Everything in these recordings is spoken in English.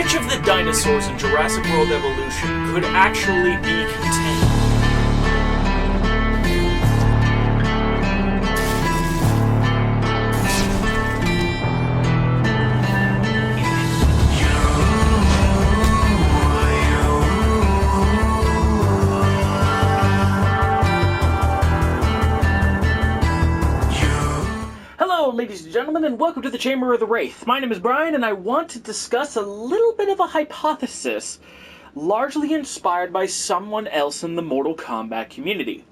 Which of the dinosaurs in Jurassic World Evolution could actually be contained? Hello, ladies and gentlemen, and welcome to the Chamber of the Wraith. My name is Brian, and I want to discuss a little bit of a hypothesis, largely inspired by someone else in the Mortal Kombat community.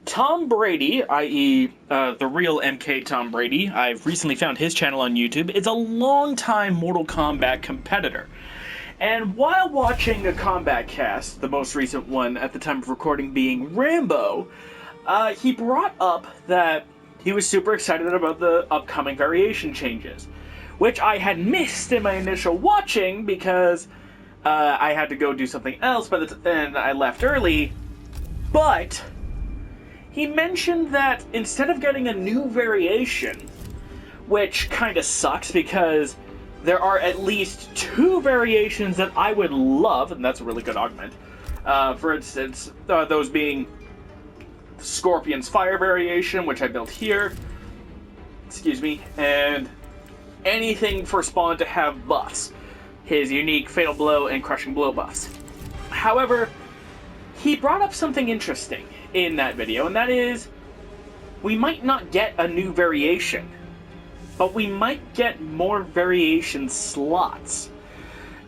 Tom Brady, i.e. The real MK Tom Brady, I've recently found his channel on YouTube, is a longtime Mortal Kombat competitor. And while watching a combat cast, the most recent one at the time of recording being Rambo, he brought up that he was super excited about the upcoming variation changes, which I had missed in my initial watching because I had to go do something else, and I left early. But he mentioned that instead of getting a new variation, which kind of sucks because there are at least two variations that I would love, and that's a really good augment. For instance, those being Scorpion's fire variation, which I built here, and anything for Spawn to have buffs, his unique Fatal Blow and Crushing Blow buffs. However, he brought up something interesting in that video, and that is, we might not get a new variation, but we might get more variation slots.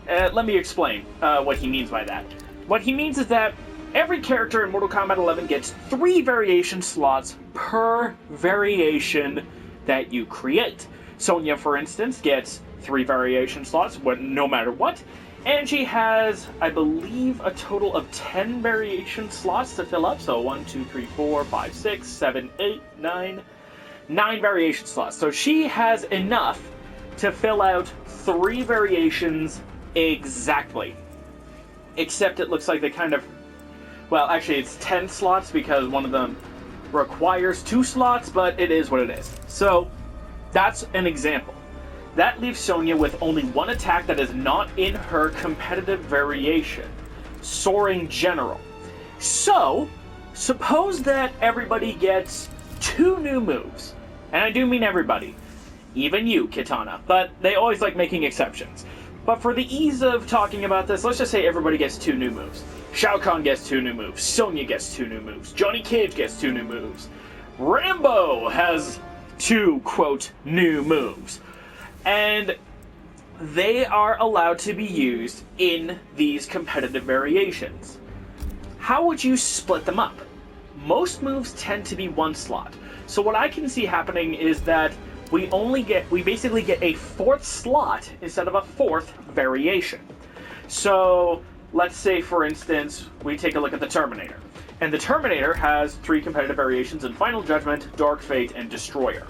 Let me explain what he means by that. What he means is that every character in Mortal Kombat 11 gets 3 variation slots per variation that you create. Sonya, for instance, gets 3 variation slots no matter what, and she has, I believe, a total of 10 variation slots to fill up. So 1, 2, 3, 4, 5, 6, 7, 8, 9. 9 variation slots. So she has enough to fill out 3 variations exactly. Except it looks like they kind of... Well, actually, it's 10 slots because one of them requires 2 slots, but it is what it is. So, that's an example. That leaves Sonya with only 1 attack that is not in her competitive variation, Soaring General. So, suppose that everybody gets 2 new moves. And I do mean everybody. Even you, Kitana. But they always like making exceptions. But for the ease of talking about this, let's just say everybody gets 2 new moves. Shao Kahn gets 2 new moves. Sonya gets 2 new moves. Johnny Cage gets 2 new moves. Rambo has 2, quote, new moves. And they are allowed to be used in these competitive variations. How would you split them up? Most moves tend to be 1 slot. So what I can see happening is that we basically get a 4th slot instead of a 4th variation. So let's say, for instance, we take a look at the Terminator. And the Terminator has 3 competitive variations in Final Judgment, Dark Fate, and Destroyer.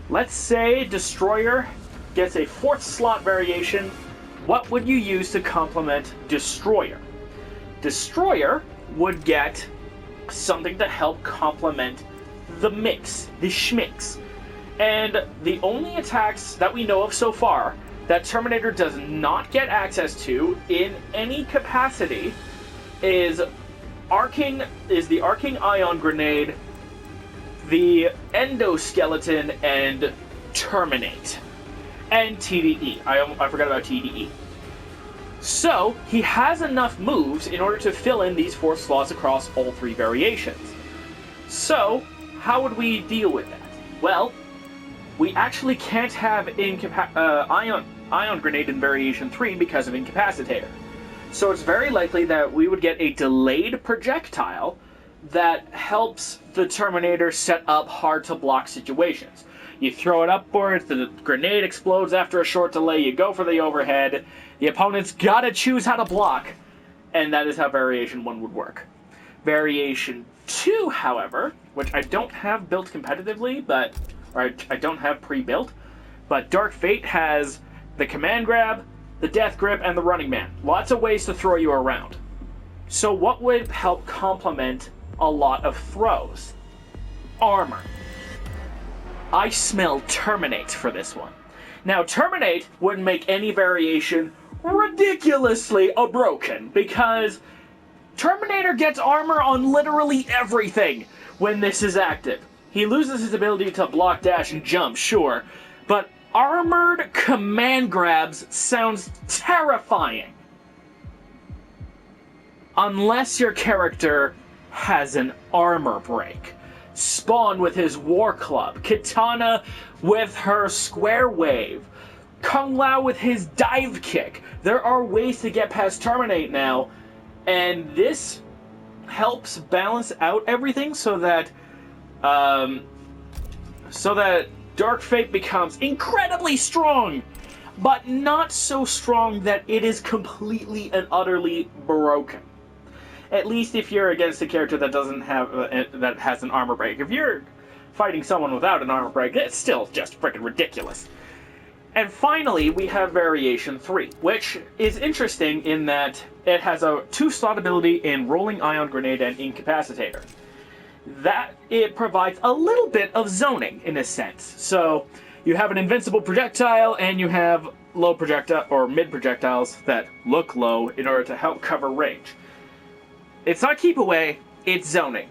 Let's say Destroyer gets a 4th slot variation. What would you use to complement Destroyer? Destroyer would get something to help complement the mix, the schmix. And the only attacks that we know of so far that Terminator does not get access to in any capacity is the Arcing Ion Grenade, the Endoskeleton, and Terminate. And TDE. I forgot about TDE. So, he has enough moves in order to fill in these 4 slots across all 3 variations. So, how would we deal with that? Well, we actually can't have Ion Grenade in Variation 3 because of Incapacitator. So it's very likely that we would get a delayed projectile that helps the Terminator set up hard-to-block situations. You throw it upwards, the grenade explodes after a short delay, you go for the overhead, the opponent's gotta choose how to block, and that is how Variation 1 would work. Variation 2, however, which I don't have built competitively, I don't have pre-built, but Dark Fate has the Command Grab, the Death Grip, and the Running Man. Lots of ways to throw you around. So what would help complement a lot of throws? Armor. I smell Terminate for this one. Now, Terminate would make any variation ridiculous. ridiculously broken, because Terminator gets armor on literally everything when this is active. He loses his ability to block, dash, and jump, sure, but armored command grabs sounds terrifying. Unless your character has an armor break. Spawn with his war club, Katana with her square wave, Kung Lao with his dive kick. There are ways to get past Terminate now, and this helps balance out everything so that Dark Fate becomes incredibly strong, but not so strong that it is completely and utterly broken. At least if you're against a character that doesn't have that has an armor break. If you're fighting someone without an armor break, it's still just freaking ridiculous. And finally, we have Variation 3, which is interesting in that it has a 2-slot ability in Rolling Ion Grenade and Incapacitator. That it provides a little bit of zoning in a sense. So you have an invincible projectile, and you have low projectile or mid projectiles that look low in order to help cover range. It's not keep away, it's zoning.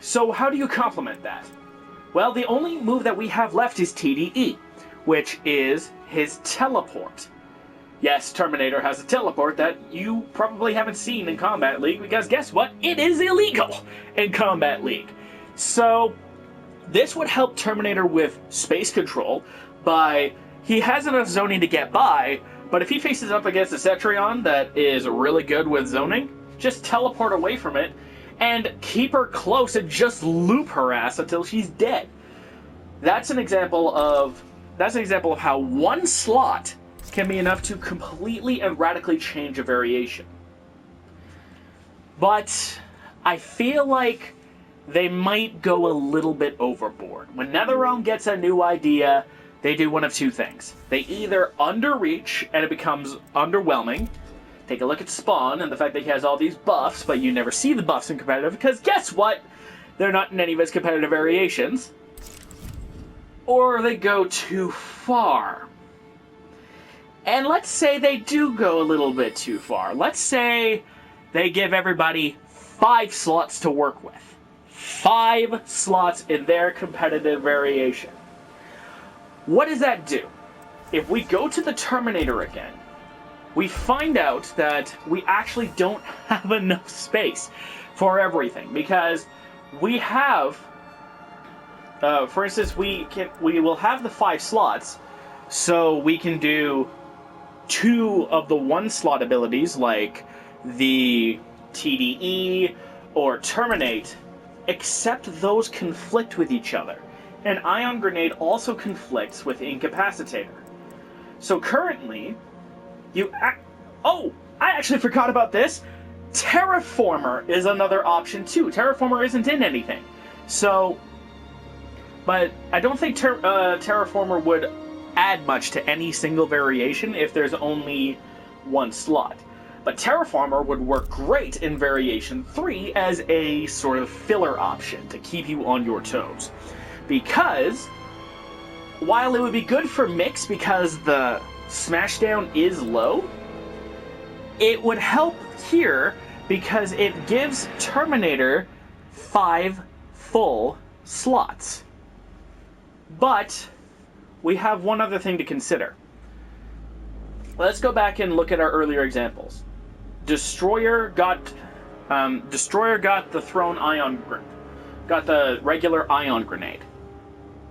So how do you complement that? Well, the only move that we have left is TDE, which is his teleport. Yes, Terminator has a teleport that you probably haven't seen in Combat League, because guess what? It is illegal in Combat League. So this would help Terminator with space control by he has enough zoning to get by, but if he faces up against a Cetrion that is really good with zoning, just teleport away from it and keep her close and just loop her ass until she's dead. That's an example of how one slot can be enough to completely and radically change a variation. But I feel like they might go a little bit overboard. When NetherRealm gets a new idea, they do one of two things. They either underreach and it becomes underwhelming. Take a look at Spawn and the fact that he has all these buffs, but you never see the buffs in competitive, because guess what? They're not in any of his competitive variations. Or they go too far. And let's say they do go a little bit too far. Let's say they give everybody 5 slots to work with. 5 slots in their competitive variation. What does that do? If we go to the Terminator again, we find out that we actually don't have enough space for everything, because we have, for instance, we will have the 5 slots, so we can do 2 of the 1-slot abilities like the TDE or Terminate, except those conflict with each other. And Ion Grenade also conflicts with Incapacitator. So currently, I actually forgot about this. Terraformer is another option too. Terraformer isn't in anything. So, but I don't think Terraformer would add much to any single variation if there's only 1 slot. But Terraformer would work great in Variation 3 as a sort of filler option to keep you on your toes. Because, while it would be good for mix because the smashdown is low, it would help here because it gives Terminator 5 full slots. But we have one other thing to consider. Let's go back and look at our earlier examples. Destroyer got the thrown ion, got the regular ion grenade.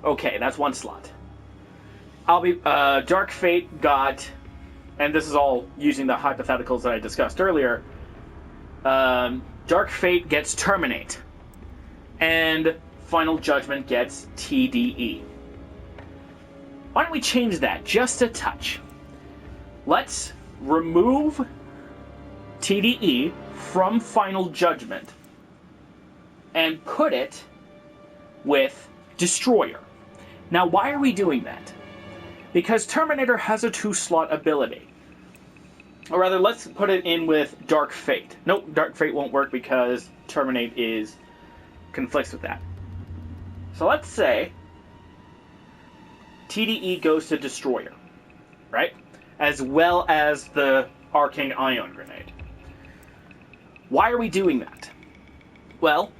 Okay, that's 1 slot. Dark Fate got, and this is all using the hypotheticals that I discussed earlier. Dark Fate gets Terminate, and Final Judgment gets TDE. Why don't we change that just a touch? Let's remove TDE from Final Judgment and put it with Destroyer. Now, why are we doing that? Because Terminator has a 2-slot ability. Or rather, let's put it in with Dark Fate. Nope, Dark Fate won't work because Terminate conflicts with that. So let's say TDE goes to Destroyer, right? As well as the Arcing Ion Grenade. Why are we doing that? Well,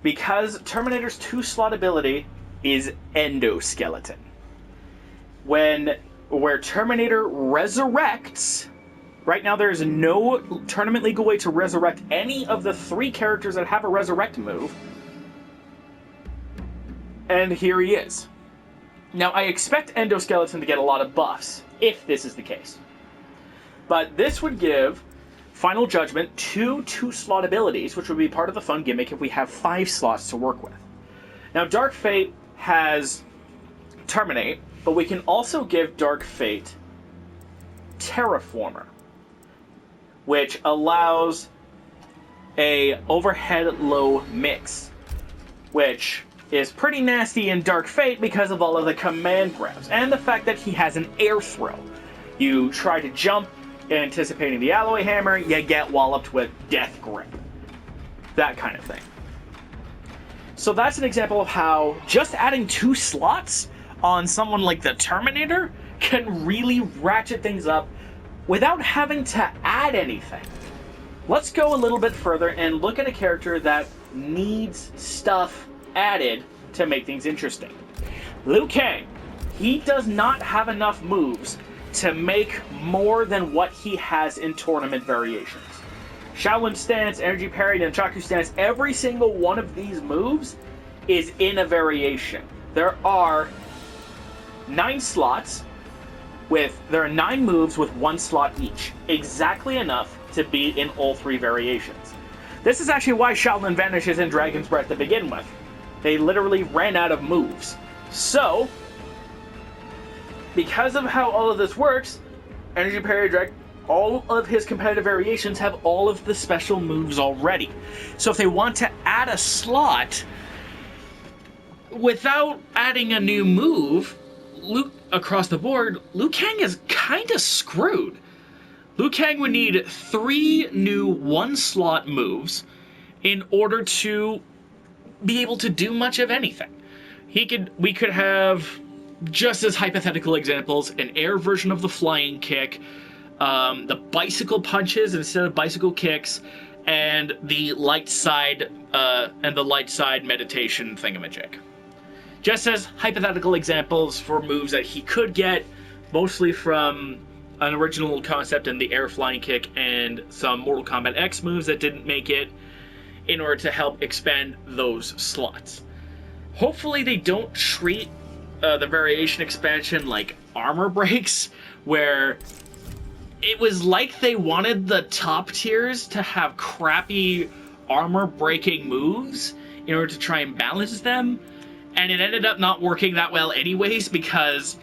because Terminator's 2-slot ability is Endoskeleton. Where Terminator resurrects, right now there is no tournament legal way to resurrect any of the 3 characters that have a resurrect move. And here he is. Now, I expect Endoskeleton to get a lot of buffs, if this is the case. But this would give Final Judgment 2-slot abilities, which would be part of the fun gimmick if we have 5 slots to work with. Now, Dark Fate has Terminate, but we can also give Dark Fate Terraformer, which allows a overhead low mix, which is pretty nasty in Dark Fate because of all of the command grabs and the fact that he has an air throw. You try to jump, anticipating the alloy hammer, you get walloped with death grip. That kind of thing. So that's an example of how just adding 2 slots on someone like the Terminator can really ratchet things up without having to add anything. Let's go a little bit further and look at a character that needs stuff added to make things interesting. Liu Kang. He does not have enough moves to make more than what he has in tournament variations. Shaolin Stance, Energy Parry, Nunchaku Stance, every single one of these moves is in a variation. There are 9 slots there are 9 moves with 1 slot each. Exactly enough to be in all 3 variations. This is actually why Shaolin vanishes in Dragon's Breath to begin with. They literally ran out of moves. So, because of how all of this works, Energy Parry Drag, all of his competitive variations have all of the special moves already. So if they want to add a slot without adding a new move, across the board, Liu Kang is kind of screwed. Liu Kang would need 3 new 1-slot moves in order to be able to do much of anything. We could have, just as hypothetical examples, an air version of the flying kick, the bicycle punches instead of bicycle kicks, and the light side meditation thingamajig. Just as hypothetical examples for moves that he could get, mostly from an original concept in the air flying kick and some Mortal Kombat X moves that didn't make it, in order to help expand those slots. Hopefully they don't treat the variation expansion like armor breaks, where it was like they wanted the top tiers to have crappy armor breaking moves in order to try and balance them, and it ended up not working that well anyways, because,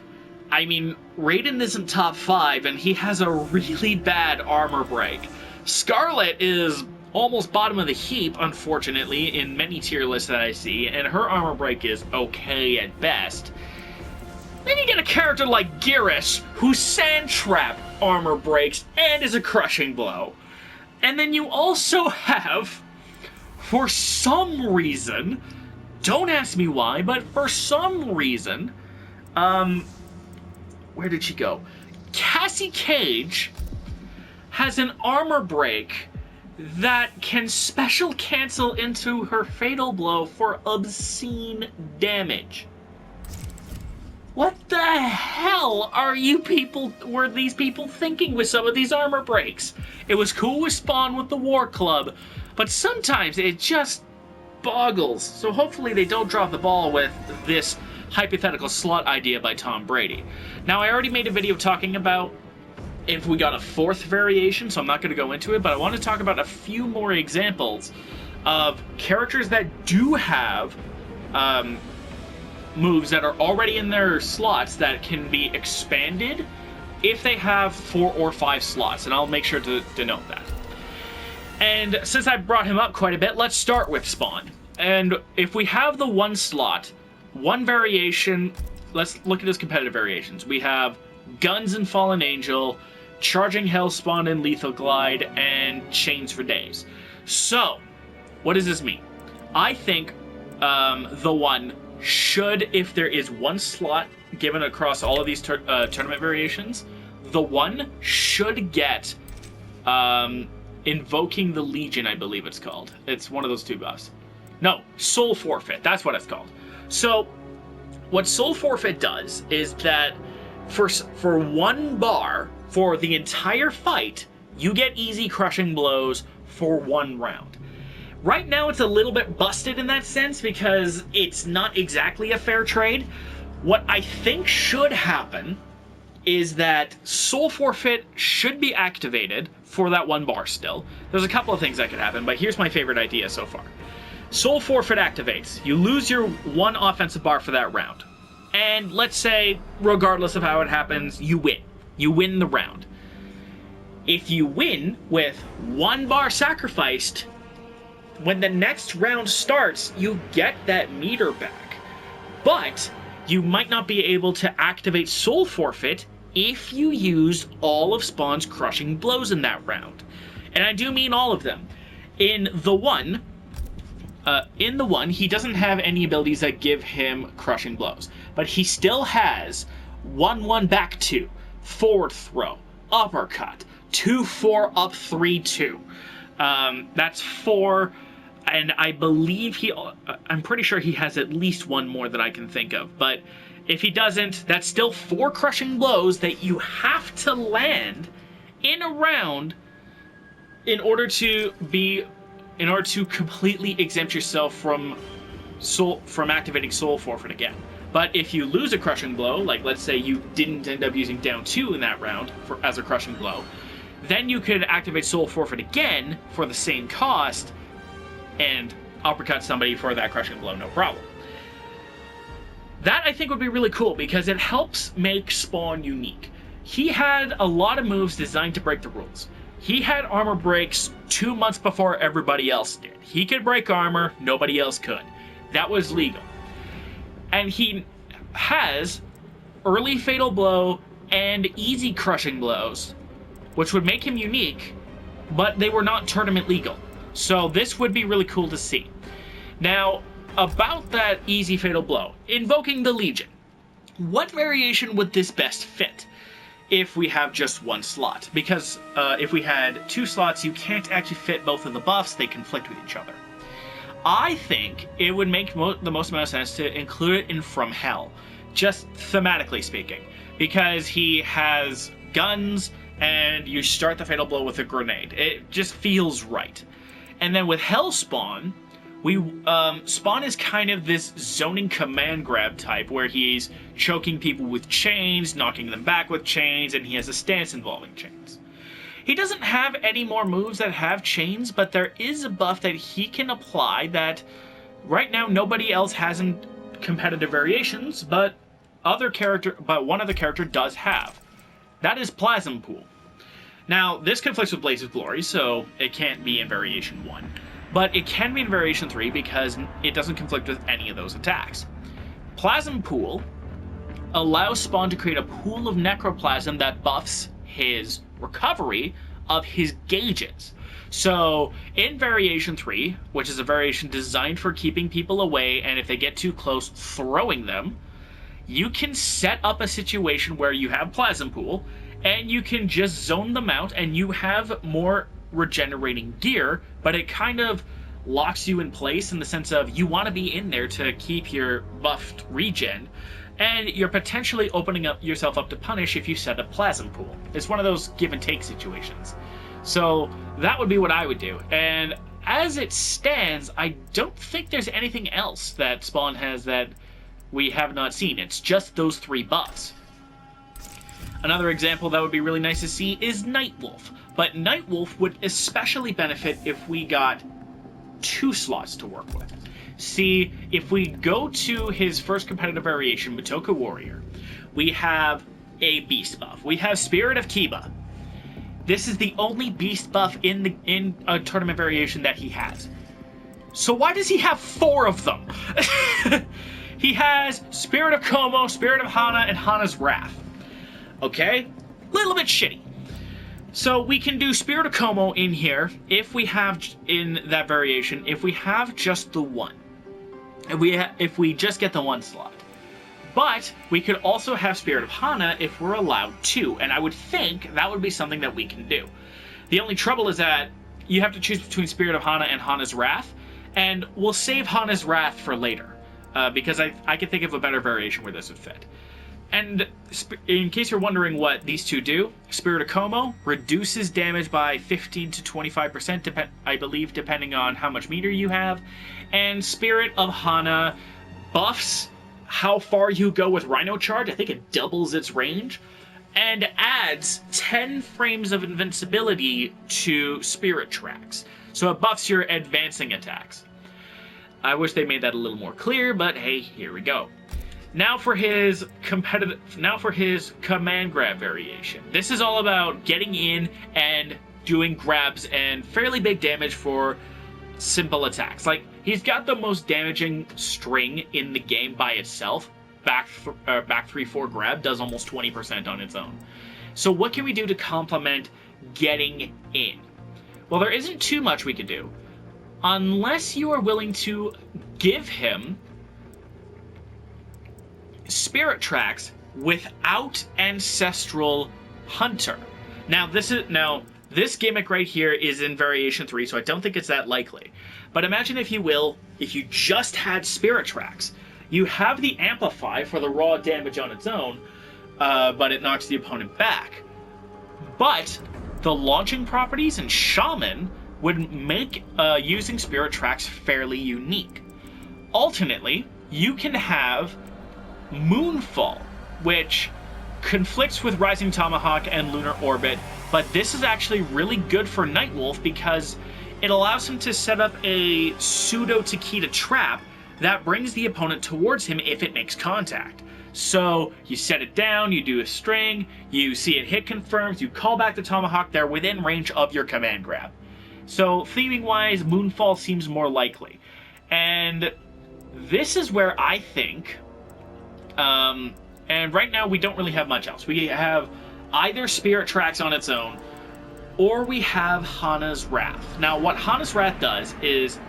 I mean, Raiden isn't top 5 and he has a really bad armor break. Scarlet is almost bottom of the heap, unfortunately, in many tier lists that I see, and her armor break is okay at best. Then you get a character like Geras, whose Sand Trap armor breaks and is a crushing blow. And then you also have, for some reason, don't ask me why, but for some reason, where did she go? Cassie Cage has an armor break that can special cancel into her fatal blow for obscene damage. What the hell were these people thinking with some of these armor breaks? It was cool with Spawn with the War Club, but sometimes it just boggles. So hopefully they don't drop the ball with this hypothetical slot idea by Tom Brady. Now, I already made a video talking about if we got a 4th variation, so I'm not going to go into it, but I want to talk about a few more examples of characters that do have moves that are already in their slots that can be expanded if they have 4 or 5 slots, and I'll make sure to denote that. And since I brought him up quite a bit, let's start with Spawn. And if we have the 1 slot, 1 variation, let's look at his competitive variations. We have Guns and Fallen Angel, Charging Hellspawn and Lethal Glide, and Chains for Days. So, what does this mean? I think the 1 should, if there is 1 slot given across all of these tournament variations, the 1 should get Invoking the Legion, I believe it's called. It's one of those two buffs. No, Soul Forfeit, that's what it's called. So, what Soul Forfeit does is that for 1 bar, for the entire fight, you get easy crushing blows for 1 round. Right now it's a little bit busted in that sense because it's not exactly a fair trade. What I think should happen is that Soul Forfeit should be activated for that 1 bar still. There's a couple of things that could happen, but here's my favorite idea so far. Soul Forfeit activates. You lose your 1 offensive bar for that round. And let's say, regardless of how it happens, you win. You win the round. If you win with 1 bar sacrificed, when the next round starts, you get that meter back. But you might not be able to activate Soul Forfeit if you used all of Spawn's crushing blows in that round. And I do mean all of them. In the one, he doesn't have any abilities that give him crushing blows. But he still has 1-1 back 2, forward throw, uppercut, 2-4 up 3-2. That's 4, and I believe I'm pretty sure he has at least 1 more that I can think of. But if he doesn't, that's still 4 crushing blows that you have to land in a round in order to completely exempt yourself from activating Soul Forfeit again. But if you lose a crushing blow, like let's say you didn't end up using down 2 in that round as a crushing blow, then you could activate Soul Forfeit again for the same cost and uppercut somebody for that crushing blow, no problem. That I think would be really cool because it helps make Spawn unique. He had a lot of moves designed to break the rules. He had armor breaks 2 months before everybody else did. He could break armor, nobody else could. That was legal. And he has early fatal blow and easy crushing blows, which would make him unique, but they were not tournament legal. So this would be really cool to see. Now, about that easy fatal blow, invoking the Legion. What variation would this best fit if we have just 1 slot? Because if we had 2 slots, you can't actually fit both of the buffs, they conflict with each other. I think it would make the most amount of sense to include it in From Hell, just thematically speaking, because he has guns and you start the fatal blow with a grenade. It just feels right. And then with Hellspawn, Spawn is kind of this zoning command grab type where he's choking people with chains, knocking them back with chains, and he has a stance involving chains. He doesn't have any more moves that have chains, but there is a buff that he can apply that right now nobody else has in competitive variations, but one other character does have. That is Plasm Pool. Now, this conflicts with Blaze of Glory, so it can't be in Variation 1. But it can be in Variation 3 because it doesn't conflict with any of those attacks. Plasm Pool allows Spawn to create a pool of necroplasm that buffs his recovery of his gauges. So, in Variation 3, which is a variation designed for keeping people away, and if they get too close, throwing them, you can set up a situation where you have Plasm Pool, and you can just zone them out, and you have more regenerating gear, but it kind of locks you in place in the sense of you want to be in there to keep your buffed regen, and you're potentially opening up yourself up to punish if you set a Plasm Pool. It's one of those give and take situations. So that would be what I would do. And as it stands, I don't think there's anything else that Spawn has that we have not seen. It's just those 3 buffs. Another example that would be really nice to see is Nightwolf. But Nightwolf would especially benefit if we got 2 slots to work with. See, if we go to his first competitive variation, Matoka Warrior, we have a Beast buff. We have Spirit of Kiba. This is the only Beast buff in a tournament variation that he has. So why does he have 4 of them? He has Spirit of Como, Spirit of Hana, and Hana's Wrath. Okay? Little bit shitty. So we can do Spirit of Como in here if we have, in that variation, if we have just the 1. If we just get the 1 slot. But we could also have Spirit of Hana if we're allowed 2, and I would think that would be something that we can do. The only trouble is that you have to choose between Spirit of Hana and Hana's Wrath, and we'll save Hana's Wrath for later, because I can think of a better variation where this would fit. And in case you're wondering what these two do, Spirit of Como reduces damage by 15 to 25%, I believe, depending on how much meter you have, and Spirit of Hana buffs how far you go with Rhino Charge. I think it doubles its range, and adds 10 frames of invincibility to Spirit Tracks. So it buffs your advancing attacks. I wish they made that a little more clear, but hey, here we go. Now for his command grab variation. This is all about getting in and doing grabs and fairly big damage for simple attacks. Like, he's got the most damaging string in the game by itself. Back 3-4 grab does almost 20% on its own. So what can we do to complement getting in? Well, there isn't too much we can do, unless you are willing to give him Spirit Tracks without Ancestral Hunter. Now this gimmick right here is in Variation 3, so I don't think it's that likely. But imagine, if you will, if you just had Spirit Tracks. You have the Amplify for the raw damage on its own, but it knocks the opponent back. But the launching properties in Shaman would make using Spirit Tracks fairly unique. Alternately, you can have Moonfall, which conflicts with Rising Tomahawk and Lunar Orbit, but this is actually really good for Nightwolf because it allows him to set up a pseudo Taquita trap that brings the opponent towards him if it makes contact. So you set it down, you do a string, you see it hit confirms, you call back the Tomahawk, they're within range of your command grab. So theming wise, Moonfall seems more likely. And this is where I think, and right now we don't really have much else. We have either Spirit Tracks on its own, or we have Hana's Wrath. Now what Hana's Wrath does is,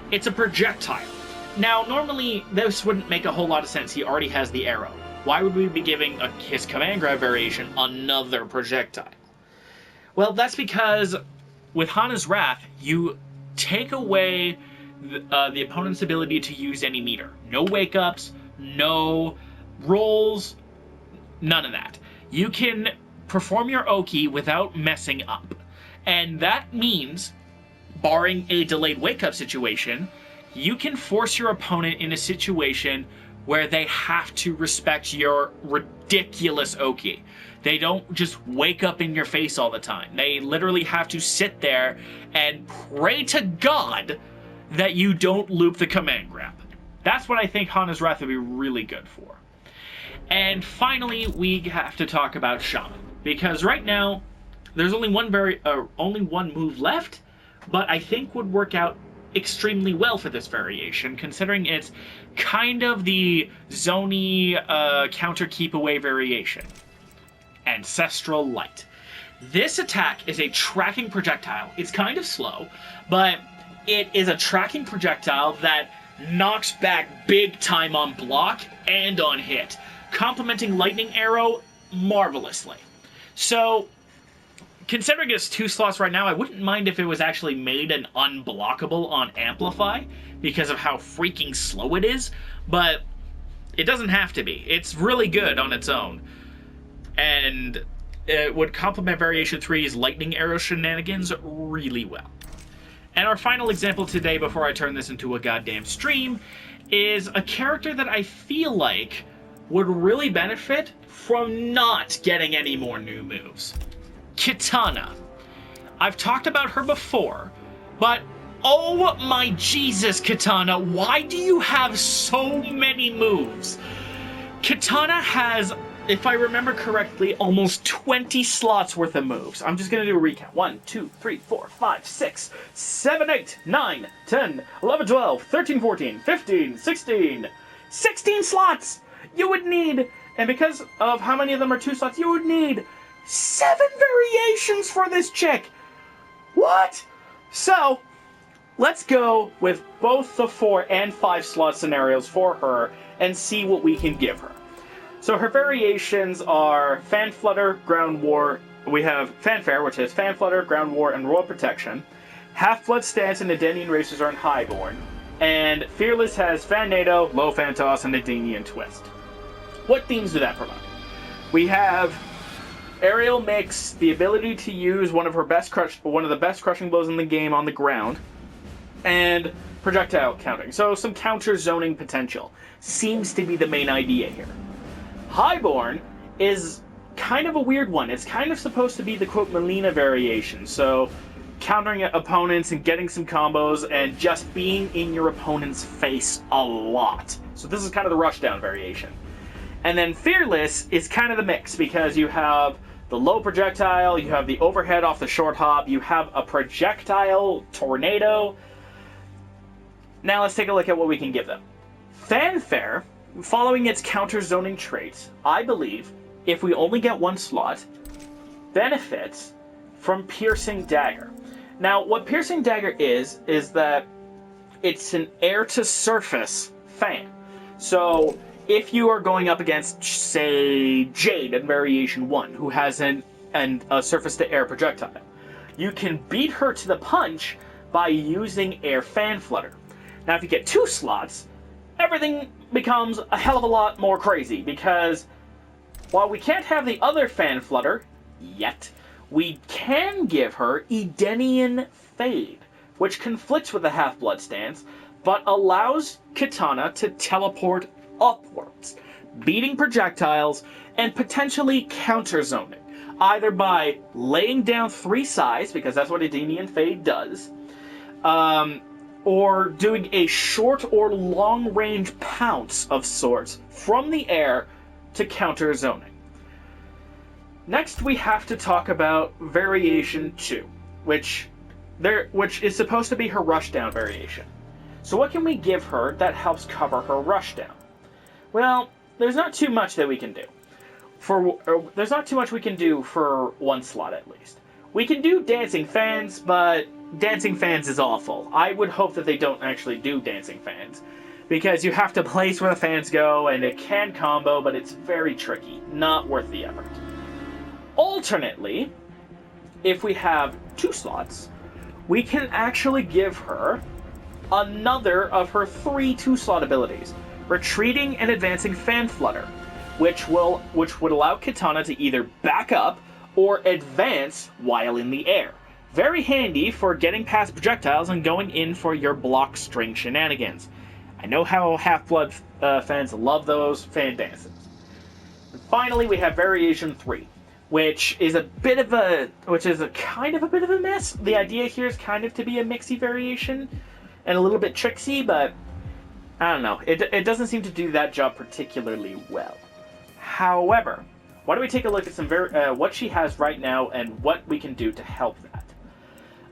it's a projectile. Now normally this wouldn't make a whole lot of sense, he already has the arrow. Why would we be giving his command grab variation another projectile? Well, that's because with Hana's Wrath, you take away the opponent's ability to use any meter. No wake-ups, no rolls, none of that. You can perform your Oki without messing up. And that means, barring a delayed wake-up situation, you can force your opponent in a situation where they have to respect your ridiculous Oki. They don't just wake up in your face all the time. They literally have to sit there and pray to God that you don't loop the command grab. That's what I think Hana's Wrath would be really good for. And finally, we have to talk about Shaman, because right now there's only one move left, but I think would work out extremely well for this variation, considering it's kind of the zony counter keep away variation. Ancestral Light. This attack is a tracking projectile. It's kind of slow, but it is a tracking projectile that knocks back big time on block and on hit, complementing Lightning Arrow marvelously. So, considering it's 2 slots right now, I wouldn't mind if it was actually made an unblockable on Amplify, because of how freaking slow it is, but it doesn't have to be. It's really good on its own. And it would complement Variation 3's Lightning Arrow shenanigans really well. And our final example today, before I turn this into a goddamn stream, is a character that I feel like would really benefit from not getting any more new moves. Kitana. I've talked about her before, but oh my Jesus, Kitana, why do you have so many moves? Kitana has, if I remember correctly, almost 20 slots worth of moves. I'm just going to do a recap. 1, 2, 3, 4, 5, 6, 7, 8, 9, 10, 11, 12, 13, 14, 15, 16. 16 slots! You would need, and because of how many of them are 2 slots, you would need 7 variations for this chick! What? So, let's go with both the 4 and 5 slot scenarios for her and see what we can give her. So her variations are Fan Flutter, Ground War, we have Fanfare, which is Fan Flutter, Ground War, and Royal Protection. Half-Blood Stance and Edenian Racers are in Highborn. And Fearless has Fan NATO, Low Fan Toss, and Edenian Twist. What themes do that provide? We have Aerial Mix, the ability to use one of the best crushing blows in the game on the ground, and projectile countering. So some counter zoning potential seems to be the main idea here. Highborn is kind of a weird one. It's kind of supposed to be the quote Melina variation. So countering opponents and getting some combos and just being in your opponent's face a lot. So this is kind of the rushdown variation. And then Fearless is kind of the mix because you have the low projectile, you have the overhead off the short hop, you have a projectile tornado. Now let's take a look at what we can give them. Fanfare, following its counter-zoning traits, I believe, if we only get one slot, benefits from Piercing Dagger. Now, what Piercing Dagger is that it's an air-to-surface fan. So if you are going up against, say, Jade in Variation 1, who has a surface-to-air projectile, you can beat her to the punch by using Air Fan Flutter. Now, if you get 2 slots, everything becomes a hell of a lot more crazy, because while we can't have the other Fan Flutter yet, we can give her Edenian Fade, which conflicts with the Half-Blood Stance, but allows Kitana to teleport upwards, beating projectiles and potentially counter-zoning, either by laying down 3 sides, because that's what Edenian Fade does, or doing a short or long-range pounce of sorts from the air to counter-zoning. Next, we have to talk about Variation 2, which is supposed to be her rushdown variation. So what can we give her that helps cover her rushdown? Well, there's not too much that we can do. There's not too much we can do for one slot, at least. We can do Dancing Fans, but Dancing Fans is awful. I would hope that they don't actually do Dancing Fans, because you have to place where the fans go, and it can combo, but it's very tricky. Not worth the effort. Alternately, if we have 2 slots, we can actually give her another of her 3 2-slot abilities, Retreating and Advancing Fan Flutter, which would allow Kitana to either back up or advance while in the air. Very handy for getting past projectiles and going in for your block string shenanigans. I know how Half-Blood fans love those fan dances. And finally, we have Variation 3, which is kind of a bit of a mess. The idea here is kind of to be a mixy variation and a little bit tricksy, but I don't know. It doesn't seem to do that job particularly well. However, why don't we take a look at what she has right now and what we can do to help that.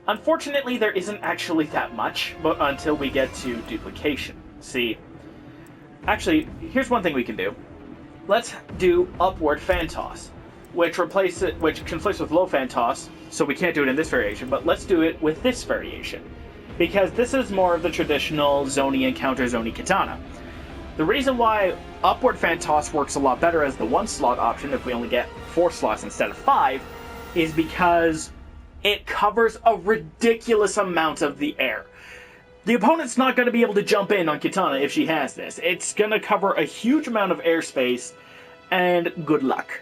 Unfortunately, there isn't actually that much, but until we get to duplication. See, actually, here's one thing we can do. Let's do Upward Fan Toss, which conflicts with Low Fan Toss, so we can't do it in this variation, but let's do it with this variation, because this is more of the traditional Zoni and counter Zoni Kitana. The reason why Upward Fan Toss works a lot better as the 1-slot option if we only get 4 slots instead of 5 is because it covers a ridiculous amount of the air. The opponent's not going to be able to jump in on Kitana if she has this. It's going to cover a huge amount of airspace, and good luck.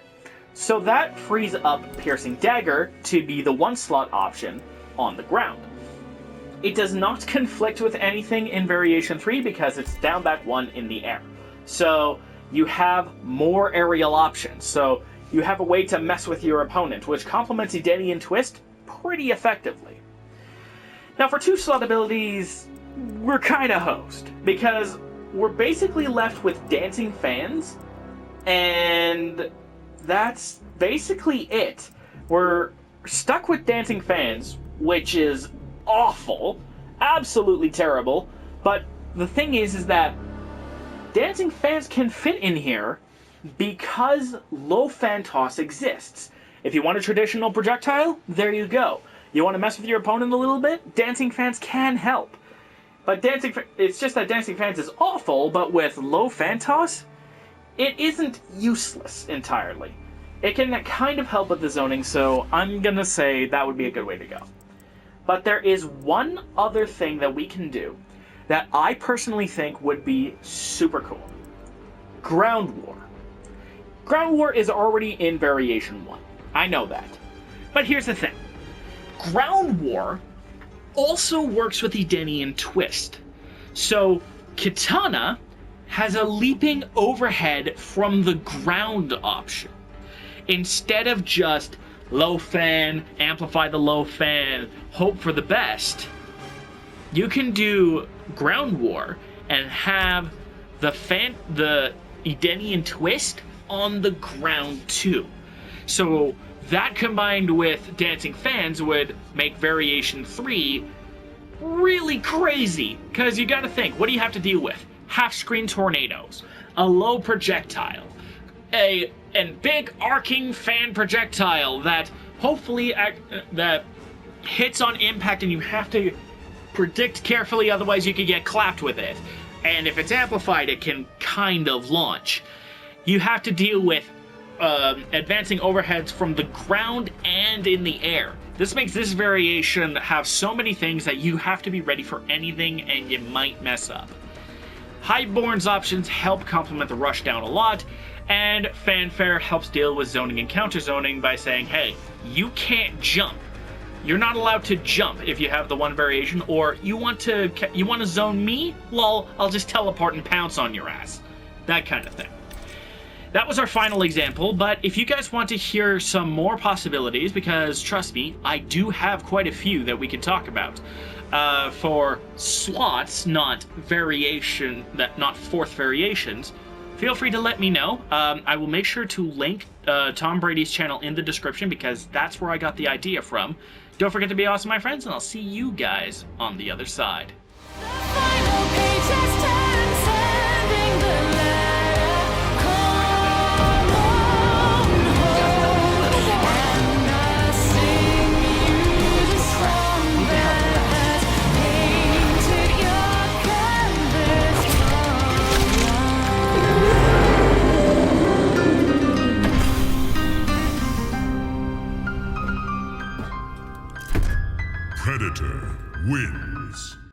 So that frees up Piercing Dagger to be the 1-slot option on the ground. It does not conflict with anything in Variation 3 because it's down back 1 in the air. So you have more aerial options. So you have a way to mess with your opponent, which complements Edenian Twist pretty effectively. Now for 2-slot abilities, we're kind of hosed, because we're basically left with Dancing Fans, and that's basically it. We're stuck with Dancing Fans, which is awful, absolutely terrible, but the thing is that Dancing Fans can fit in here because Low Fan Toss exists. If you want a traditional projectile, there you go. You want to mess with your opponent a little bit? Dancing Fans can help. But it's just that Dancing Fans is awful, but with Low Fan Toss, it isn't useless entirely. it can kind of help with the zoning, so I'm gonna say that would be a good way to go. But there is one other thing that we can do that I personally think would be super cool. Ground War. Ground War is already in Variation 1. I know that. But here's the thing. Ground War also works with Edenian Twist. So, Katana has a leaping overhead from the ground option. Instead of just low fan, amplify the low fan, hope for the best, you can do Ground War and have the Edenian Twist on the ground too. So that combined with Dancing Fans would make Variation 3 really crazy. Because you gotta think, what do you have to deal with? Half-screen tornadoes, a low projectile, a big arcing fan projectile that hopefully that hits on impact and you have to predict carefully, otherwise you could get clapped with it. And if it's amplified, it can kind of launch. You have to deal with advancing overheads from the ground and in the air. This makes this variation have so many things that you have to be ready for anything and you might mess up. Highborn's options help complement the rushdown a lot, and Fanfare helps deal with zoning and counter-zoning by saying, hey, you can't jump. You're not allowed to jump if you have the one variation, or you want to zone me? Lol, I'll just teleport and pounce on your ass. That kind of thing. That was our final example, but if you guys want to hear some more possibilities, because trust me, I do have quite a few that we can talk about. For slots, not fourth variations, feel free to let me know. I will make sure to link Tom Brady's channel in the description because that's where I got the idea from. Don't forget to be awesome, my friends, and I'll see you guys on the other side.